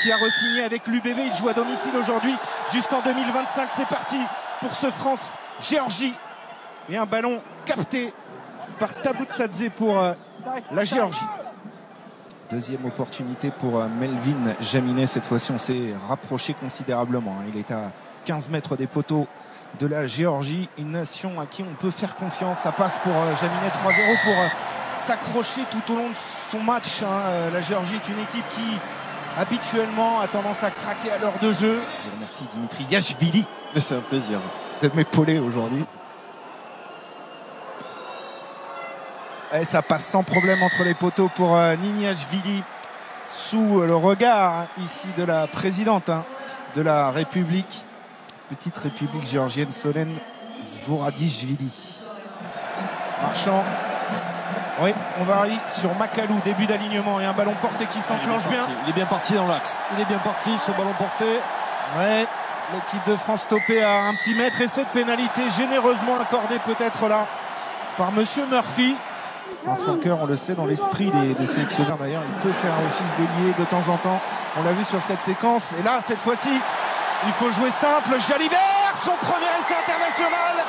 qui a re-signé avec l'UBB. Il joue à domicile aujourd'hui jusqu'en 2025. C'est parti pour ce France-Géorgie. Et un ballon capté par Tabutsadze pour la Géorgie. Deuxième opportunité pour Melvin Jaminet. Cette fois-ci, on s'est rapproché considérablement. Il est à 15 mètres des poteaux de la Géorgie. Une nation à qui on peut faire confiance. Ça passe pour Jaminet 3-0 pour s'accrocher tout au long de son match. La Géorgie est une équipe qui, habituellement, a tendance à craquer à l'heure de jeu. Je remercie Dimitri Yachvili. C'est un plaisir de m'épauler aujourd'hui. Et ça passe sans problème entre les poteaux pour Niniashvili, sous le regard ici de la présidente de la République, petite République géorgienne, Solen Zvoradishvili. Marchand, oui, on varie sur Makalou, début d'alignement et un ballon porté qui s'enclenche bien. Il est bien parti dans l'axe, il est bien parti ce ballon porté. Ouais, l'équipe de France stoppée à un petit mètre et cette pénalité généreusement accordée peut-être là par Monsieur Murphy. Un flanqueur, on le sait, dans l'esprit des sélectionneurs d'ailleurs, il peut faire un office d'ailier de temps en temps. On l'a vu sur cette séquence. Et là, cette fois-ci, il faut jouer simple. Jalibert, son premier essai international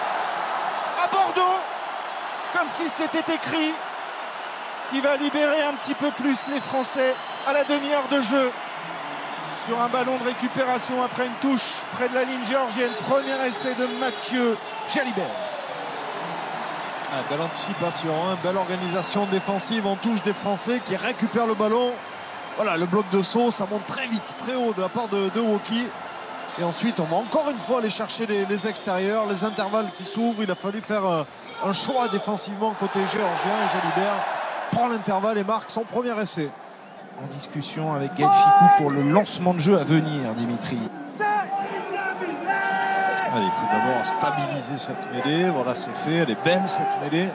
à Bordeaux. Comme si c'était écrit, qui va libérer un petit peu plus les Français à la demi-heure de jeu. Sur un ballon de récupération après une touche près de la ligne géorgienne. Premier essai de Mathieu Jalibert. Belle anticipation, belle organisation défensive en touche des Français qui récupèrent le ballon. Voilà, le bloc de saut, ça monte très vite, très haut de la part de Woki. Et ensuite, on va encore une fois aller chercher les extérieurs, les intervalles qui s'ouvrent. Il a fallu faire un choix défensivement côté géorgien. Et Jalibert prend l'intervalle et marque son premier essai. En discussion avec Gaël Ficou pour le lancement de jeu à venir, Dimitri. Allez, il faut d'abord stabiliser cette mêlée. Voilà, c'est fait. Elle est belle, cette mêlée.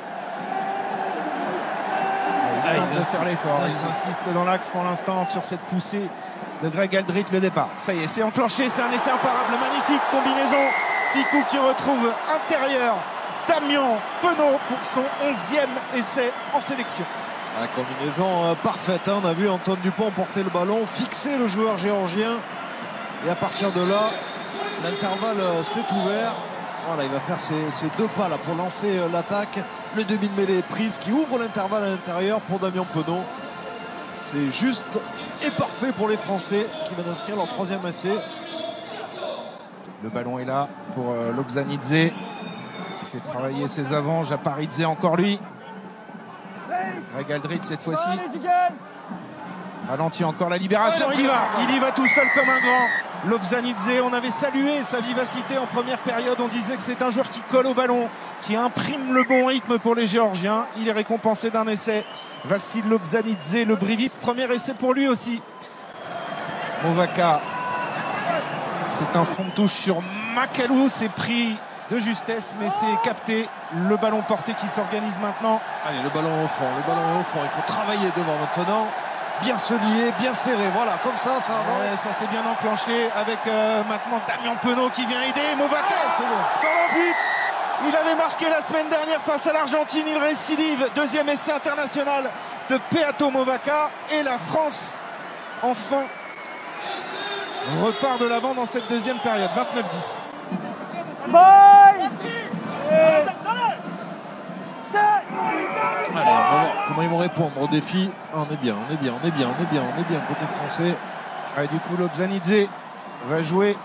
Ils insistent dans l'axe pour l'instant sur cette poussée de Greg Aldrit, le départ. Ça y est, c'est enclenché. C'est un essai imparable. Magnifique combinaison. Ficou qui retrouve intérieur Damien Penaud pour son 11e essai en sélection. La combinaison parfaite. On a vu Antoine Dupont porter le ballon, fixer le joueur géorgien. Et à partir de là, l'intervalle s'est ouvert. Voilà, il va faire ses deux pas là pour lancer l'attaque. Le demi de mêlée est prise qui ouvre l'intervalle à l'intérieur pour Damien Penaud. C'est juste et parfait pour les Français qui viennent inscrire leur 3e essai. Le ballon est là pour Lobzanidze qui fait travailler ses avants. Japaridze encore lui. Greg Aldrit cette fois-ci. Ralentit encore la libération. Il y va tout seul comme un grand. Lobzanidze, on avait salué sa vivacité en première période. On disait que c'est un joueur qui colle au ballon, qui imprime le bon rythme pour les Géorgiens. Il est récompensé d'un essai. Vassil Lobzanidze, le briviste, premier essai pour lui aussi. Movaka, c'est un fond de touche sur Makalou. C'est pris de justesse, mais c'est capté. Le ballon porté qui s'organise maintenant. Allez, le ballon au fond, il faut travailler devant maintenant. Bien se lier, bien serré, voilà, comme ça avance. Ouais, ça s'est bien enclenché avec maintenant Damien Penaud qui vient aider. Movaka, dans le but. Il avait marqué la semaine dernière face à l'Argentine, il récidive. Deuxième essai international de Peato Movaka. Et la France, enfin, repart de l'avant dans cette deuxième période. 29-10. Allez, on va voir comment ils vont répondre au défi. On est bien côté français. Ouais, du coup, Lobzanidze va jouer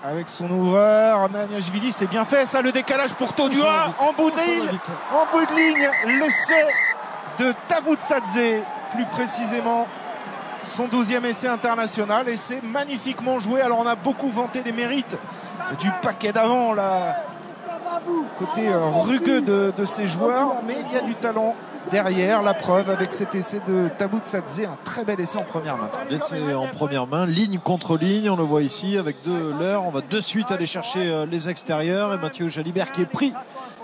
avec son ouvreur. Niniashvili, c'est bien fait ça, le décalage pour Todua en bout de ligne. L'essai de Tabutsadze, plus précisément son 12e essai international. Et c'est magnifiquement joué. Alors on a beaucoup vanté les mérites du paquet d'avant là. Côté rugueux de ces joueurs, mais il y a du talent derrière. La preuve avec cet essai de Tabutsadze, un très bel essai en première main. L'essai en première main, ligne contre ligne, on le voit ici avec l'heure. On va de suite aller chercher les extérieurs et Mathieu Jalibert qui est pris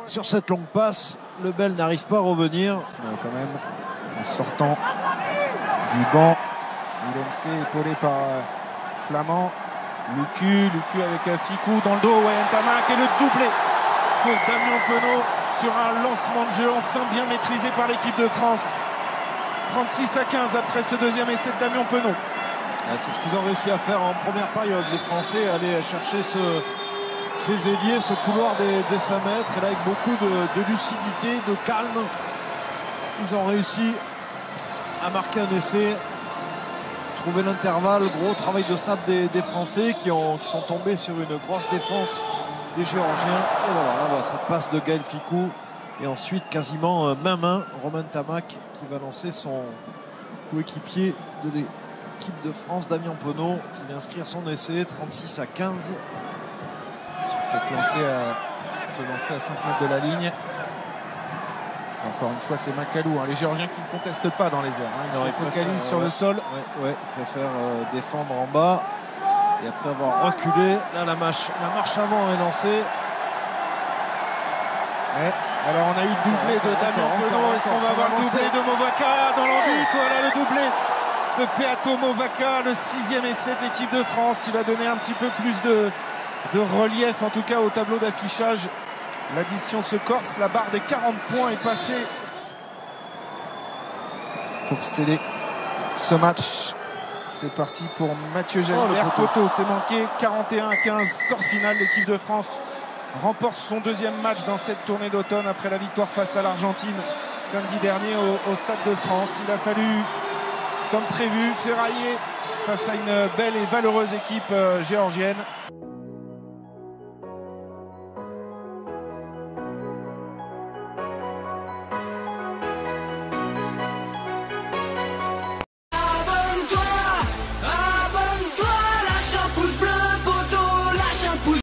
sur cette longue passe. Le Bel n'arrive pas à revenir. Quand même, en sortant du banc, Willemc épaulé par Flamand. Lucu avec Ficou dans le dos. Ntamak et le doublé pour Damien Penaud sur un lancement de jeu enfin bien maîtrisé par l'équipe de France. 36-15 après ce deuxième essai de Damien Penaud. C'est ce qu'ils ont réussi à faire en première période. Les Français allaient chercher ces ailiers, ce couloir des 5 mètres. Et là, avec beaucoup de lucidité, de calme, ils ont réussi à marquer un essai, trouver l'intervalle. Gros travail de snap des Français qui sont tombés sur une grosse défense des Géorgiens. Et voilà, cette passe de Gaël Fickou. Et ensuite, quasiment main, Romain Tamac qui va lancer son coéquipier de l'équipe de France, Damien Penaud, qui vient inscrire son essai, 36-15. Cette lancée à 5 mètres de la ligne. Encore une fois, c'est Macalou, les Géorgiens qui ne contestent pas dans les airs. Ils se focalisent sur le sol. Ils préfèrent défendre en bas. Et après avoir reculé, là la marche avant est lancée. Alors on a eu le doublé de Damien Penaud. Est-ce qu'on va voir le doublé de Movaca dans l'envie? Voilà le doublé de Peato Movaca, le 6e essai de l'équipe de France qui va donner un petit peu plus de relief en tout cas au tableau d'affichage. L'addition se corse, la barre des 40 points est passée pour sceller ce match. C'est parti pour Mathieu Jalibert. Poteau, c'est manqué. 41-15, score final. L'équipe de France remporte son 2e match dans cette tournée d'automne après la victoire face à l'Argentine samedi dernier au Stade de France. Il a fallu, comme prévu, ferrailler face à une belle et valeureuse équipe géorgienne.